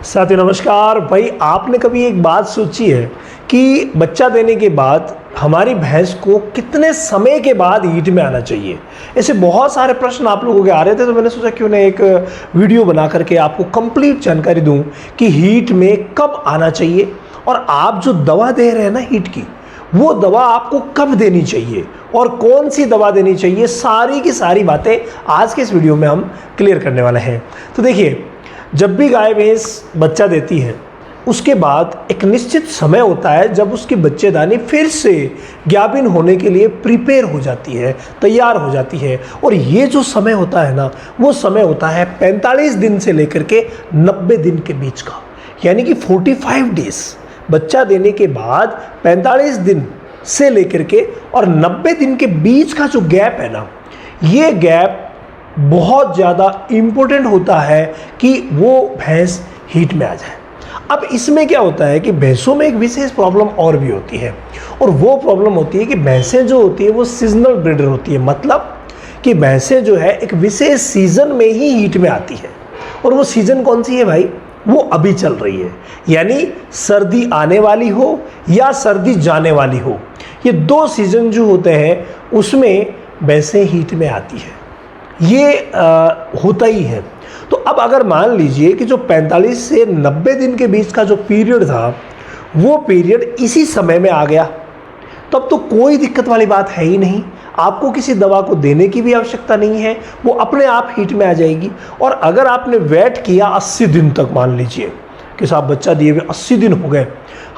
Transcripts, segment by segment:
साथियों नमस्कार। भाई आपने कभी एक बात सोची है कि बच्चा देने के बाद हमारी भैंस को कितने समय के बाद हीट में आना चाहिए? ऐसे बहुत सारे प्रश्न आप लोगों के आ रहे थे, तो मैंने सोचा क्यों ना एक वीडियो बना करके आपको कंप्लीट जानकारी दूं कि हीट में कब आना चाहिए और आप जो दवा दे रहे हैं ना हीट की, वो दवा आपको कब देनी चाहिए और कौन सी दवा देनी चाहिए, सारी की सारी बातें आज के इस वीडियो में हम क्लियर करने वाले हैं। तो देखिए, जब भी गाय भैंस बच्चा देती है उसके बाद एक निश्चित समय होता है जब उसकी बच्चेदानी फिर से गाभिन होने के लिए प्रिपेयर हो जाती है, तैयार हो जाती है। और ये जो समय होता है ना, वो समय होता है 45 दिन से लेकर के 90 दिन के बीच का, यानी कि 45 डेज। बच्चा देने के बाद 45 दिन से लेकर के और 90 दिन के बीच का जो गैप है ना, ये गैप बहुत ज़्यादा इम्पोर्टेंट होता है कि वो भैंस हीट में आ जाए। अब इसमें क्या होता है कि भैंसों में एक विशेष प्रॉब्लम और भी होती है, और वो प्रॉब्लम होती है कि भैंसें जो होती है वो सीजनल ब्रीडर होती है। मतलब कि भैंसें जो है एक विशेष सीजन में ही हीट में आती है, और वो सीजन कौन सी है भाई? वो अभी चल रही है, यानी सर्दी आने वाली हो या सर्दी जाने वाली हो, ये दो सीजन जो होते हैं उसमें भैंसें हीट में आती है। ये होता ही है। तो अब अगर मान लीजिए कि जो 45 से 90 दिन के बीच का जो पीरियड था, वो पीरियड इसी समय में आ गया, तब तो कोई दिक्कत वाली बात है ही नहीं। आपको किसी दवा को देने की भी आवश्यकता नहीं है, वो अपने आप हीट में आ जाएगी। और अगर आपने वेट किया 80 दिन तक, मान लीजिए कि साहब बच्चा दिए हुए 80 दिन हो गए,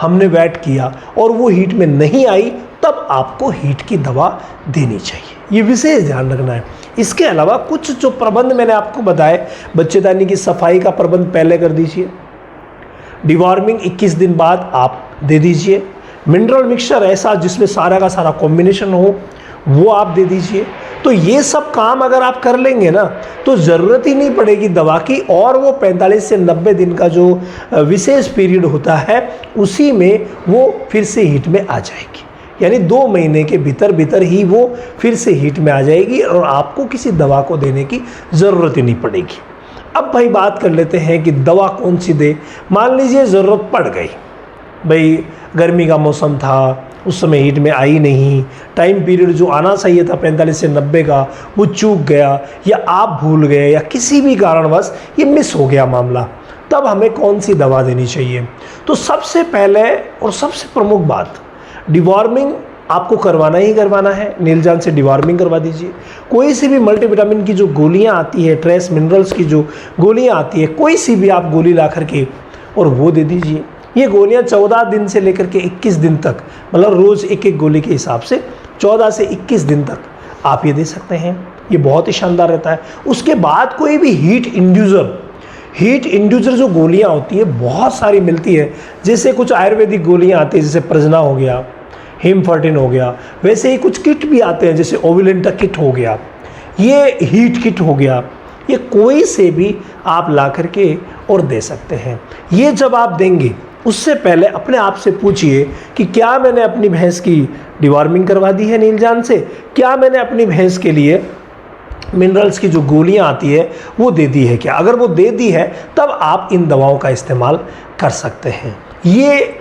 हमने वेट किया और वो हीट में नहीं आई, तब आपको हीट की दवा देनी चाहिए। ये विशेष ध्यान रखना है। इसके अलावा कुछ जो प्रबंध मैंने आपको बताए, बच्चेदानी की सफाई का प्रबंध पहले कर दीजिए, डिवॉर्मिंग 21 दिन बाद आप दे दीजिए, मिनरल मिक्सचर ऐसा जिसमें सारा का सारा कॉम्बिनेशन हो वो आप दे दीजिए। तो ये सब काम अगर आप कर लेंगे ना, तो ज़रूरत ही नहीं पड़ेगी दवा की, और वो 45 से 90 दिन का जो विशेष पीरियड होता है उसी में वो फिर से हीट में आ जाएगी। यानी 2 महीने के भीतर ही वो फिर से हीट में आ जाएगी और आपको किसी दवा को देने की ज़रूरत ही नहीं पड़ेगी। अब भाई बात कर लेते हैं कि दवा कौन सी दे। मान लीजिए ज़रूरत पड़ गई, भाई गर्मी का मौसम था, उस समय हीट में आई नहीं, टाइम पीरियड जो आना चाहिए था 45 से 90 का वो चूक गया, या आप भूल गए, या किसी भी कारणवश ये मिस हो गया मामला, तब हमें कौन सी दवा देनी चाहिए? तो सबसे पहले और सबसे प्रमुख बात, डिवॉर्मिंग आपको करवाना ही करवाना है। नीलजान से डिवॉर्मिंग करवा दीजिए। कोई सी भी मल्टीविटामिन की जो गोलियां आती है, ट्रेस मिनरल्स की जो गोलियां आती है, कोई सी भी आप गोली ला करके और वो दे दीजिए। ये गोलियां 14 दिन से लेकर के 21 दिन तक, मतलब रोज़ एक एक गोली के हिसाब से 14 से 21 दिन तक आप ये दे सकते हैं। ये बहुत ही शानदार रहता है। उसके बाद कोई भी हीट इंड्यूसर जो गोलियां होती है बहुत सारी मिलती है। जैसे कुछ आयुर्वेदिक गोलियां आती है, जैसे प्रजना हो गया, हिम14 हो गया, वैसे ही कुछ किट भी आते हैं, जैसे ओविलेंटा किट हो गया, ये हीट किट हो गया। ये कोई से भी आप ला करके और दे सकते हैं। ये जब आप देंगे उससे पहले अपने आप से पूछिए कि क्या मैंने अपनी भैंस की डिवॉर्मिंग करवा दी है नीलजान से, क्या मैंने अपनी भैंस के लिए मिनरल्स की जो गोलियां आती है वो दे दी है क्या? अगर वो दे दी है तब आप इन दवाओं का इस्तेमाल कर सकते हैं। ये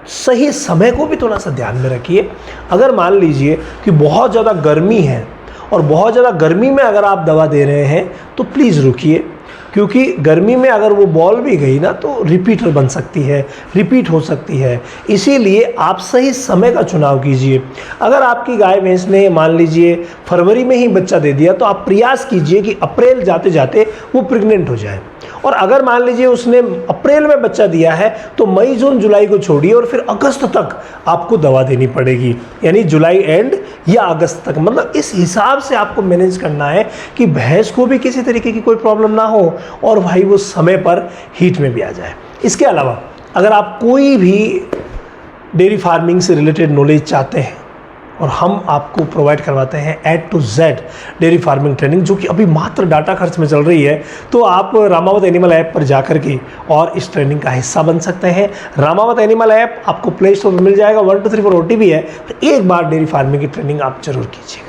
सही समय को भी थोड़ा सा ध्यान में रखिए। अगर मान लीजिए कि बहुत ज़्यादा गर्मी है और बहुत ज़्यादा गर्मी में अगर आप दवा दे रहे हैं तो प्लीज़ रुकिए, क्योंकि गर्मी में अगर वो बॉल भी गई ना तो रिपीटर बन सकती है, रिपीट हो सकती है। इसीलिए आप सही समय का चुनाव कीजिए। अगर आपकी गाय भैंस ने मान लीजिए फरवरी में ही बच्चा दे दिया, तो आप प्रयास कीजिए कि अप्रैल जाते जाते वो प्रेग्नेंट हो जाए। और अगर मान लीजिए उसने अप्रैल में बच्चा दिया है, तो मई जून जुलाई को छोड़िए और फिर अगस्त तक आपको दवा देनी पड़ेगी, यानी जुलाई एंड या अगस्त तक। मतलब इस हिसाब से आपको मैनेज करना है कि भैंस को भी किसी तरीके की कोई प्रॉब्लम ना हो और भाई वो समय पर हीट में भी आ जाए। इसके अलावा अगर आप कोई भी डेयरी फार्मिंग से रिलेटेड नॉलेज चाहते हैं, और हम आपको प्रोवाइड करवाते हैं A to Z dairy farming training, जो कि अभी मात्र डाटा खर्च में चल रही है, तो आप रामावत एनिमल ऐप पर जाकर के और इस ट्रेनिंग का हिस्सा बन सकते हैं। रामावत एनिमल ऐप आपको प्ले स्टोर पर मिल जाएगा, 1 2 3 4 OTP है। एक बार डेयरी फार्मिंग की ट्रेनिंग आप जरूर कीजिएगा।